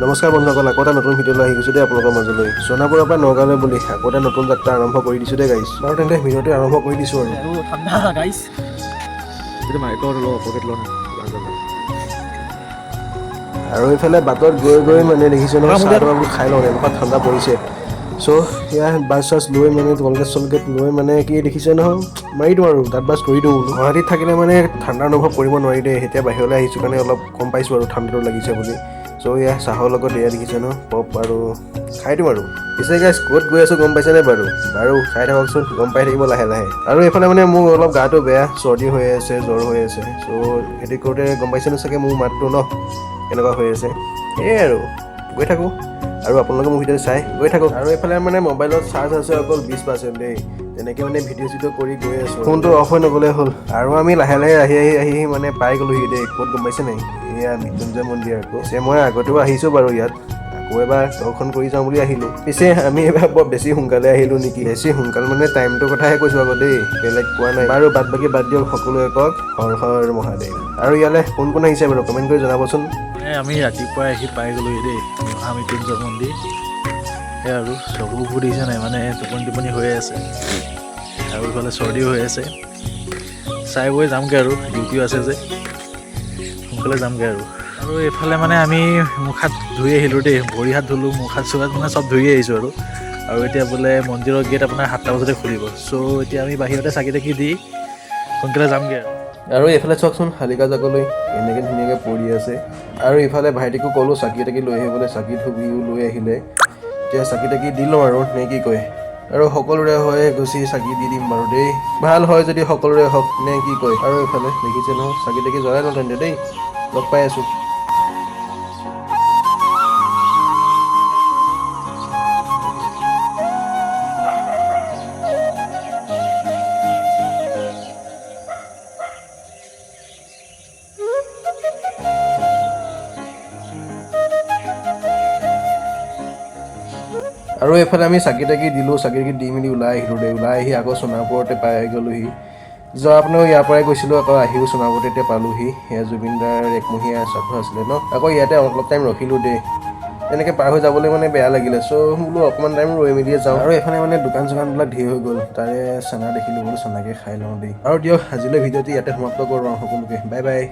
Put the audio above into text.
নমস্কাৰ বন্ধুসকল, আকৌ এটা নতুন ভিডিঅ'লৈ আহি গৈছোঁ দেই আপোনালোকৰ মাজলৈ। সোণাপুৰৰ পৰা নগাঁৱলৈ বুলি আকৌ এটা নতুন যাত্ৰা আৰম্ভ কৰি দিছোঁ দেই গাইছ। বাৰু তেন্তে ভিডিঅ'টো আৰম্ভ কৰি দিছোঁ আৰু ঠাণ্ডা গাইছ। আৰু এইফালে বাটত গৈ গৈ মানে দেখিছোঁ নহয়, চাহটো বোলো খাই লওঁ, এনেকুৱা ঠাণ্ডা পৰিছে। চ' সেয়া বাছ চাছ লৈ মানে কলগেট চলগেট লৈ মানে কি দেখিছে নহয়, মাৰি দিওঁ আৰু দাঁত বাছ কৰি দিওঁ বোলো। গুৱাহাটীত থাকিলে মানে ঠাণ্ডা অনুভৱ কৰিব নোৱাৰি দেই। এতিয়া বাহিৰলৈ আহিছোঁ কাৰণে অলপ গম পাইছোঁ আৰু ঠাণ্ডাটো লাগিছে বুলি। চ' এয়া চাহৰ লগত এয়া দেখিছে ন পপ আৰু খাই দিওঁ আৰু। পিছে গাইছ ক'ত গৈ আছোঁ গম পাইছেনে বাৰু? চাই থাককচোন, গম পাই থাকিব লাহে লাহে। আৰু এইফালে মানে মোৰ অলপ গাটো বেয়া, চৰ্দি হৈ আছে, জ্বৰ হৈ আছে। চ' সেইটো কৰোঁতে গম পাইছেনে চাগে মোৰ মাতটো ন কেনেকুৱা হৈ আছে। সেয়াই আৰু গৈ থাকোঁ আৰু আপোনালোকে মোৰ ভিডিঅ' চাই গৈ থাকক। আৰু এইফালে মানে মোবাইলত চাৰ্জ আছে অকল 20% দেই। তেনেকৈ মানে ভিডিঅ' চিডিঅ' কৰি গৈ আছোঁ, ফোনটো অফ হৈ নগ'লে হ'ল। আৰু আমি লাহে লাহে আহি মানে পাই গ'লোহি দেই। ক'ত গম পাইছে নাই? এয়া মৃত্যুঞ্জয় মন্দিৰ আকৌ। পিছে মই আগতেও আহিছোঁ বাৰু ইয়াত, আকৌ এবাৰ দৰ্শন কৰি যাওঁ বুলি আহিলোঁ। পিছে আমি এইবাৰ বৰ বেছি সোনকালে আহিলোঁ নেকি? বেছি সোনকাল মানে টাইমটোৰ কথাহে কৈছোঁ আকৌ দেই, বেলেগ কোৱা নাই। বাৰু বাদ বাকী বাদ দিয়ক, সকলোৱে কওক হৰ হৰ মহাদেৱ। আৰু ইয়ালৈ কোন কোন আহিছে বাৰু কমেণ্ট কৰি জনাবচোন। আমি ৰাতিপুৱাই আহি পাই গ'লোহি দেই মৃত্যুঞ্জয় মন্দিৰ। সেয়া আৰু চকুবোৰ দেখিছে নাই, মানে টোপনি হৈ আছে আৰু ইফালে চৰ্দিও হৈ আছে। চাই বৈ যামগৈ আৰু ডিউটিও আছে যে, সোনকালে যামগৈ আৰু এইফালে মানে আমি মুখ হাত ধুই আহিলোঁ দেই, ভৰি হাত ধুলোঁ, মুখ হাত চুক হাত মানে চব ধুই আহিছোঁ আৰু এতিয়া বোলে মন্দিৰৰ গেট আপোনাৰ 7টা বজাতে খুলিব। চ' এতিয়া আমি বাহিৰতে চাকি তাকি দি সোনকালে যামগৈ আৰু এইফালে চাওকচোন শালিকা জাকলৈ এনেকৈ ধুনীয়াকৈ পৰি আছে। আৰু ইফালে ভাইটিকো ক'লোঁ চাকি তাকি লৈ আহিবলৈ, চাকি ধুবিও লৈ আহিলে। এতিয়া চাকি তাকি দি লওঁ আৰু নে কি কয়? আৰু সকলোৰে হৈ গুচি চাকি দি দিম বাৰু দেই। ভাল হয় যদি সকলোৰে হওক নে কি কয়? আৰু এইফালে দেখিছে নহয়, চাকি তাকি জ্বলাই লওঁ তেন্তে দেই। লগ পাই আছোঁ। আৰু এইফালে আমি চাকি তাকি দিলোঁ, চাকি তাকি দি মেলি ওলাই আহিলোঁ দেই। ওলাই আহি আকৌ সোণাপুৰতে পাই গ'লোহি। যোৱা আপোনাৰ ইয়াৰ পৰাই গৈছিলোঁ, আকৌ আহিও সোণাপুৰতে এতিয়া পালোহি। সেয়া জুবিনদাৰ 1মহীয়া শ্ৰাদ্ধ আছিলে ন। আকৌ ইয়াতে অলপ টাইম ৰখিলোঁ দেই। তেনেকৈ পাৰ হৈ যাবলৈ মানে বেয়া লাগিলে। চ' বোলো অকণমান টাইম ৰৈ মেলিয়ে যাওঁ। আৰু এইফালে মানে দোকান চোকানবিলাক ধেৰ হৈ গ'ল। তাৰে চানা দেখিলোঁ, বোলো চানাকে খাই লওঁ দেই। আৰু দিয়ক আজিলৈ ভিডিঅ'টো ইয়াতে সমাপ্ত কৰোঁ আৰু সকলোকে বাই বাই।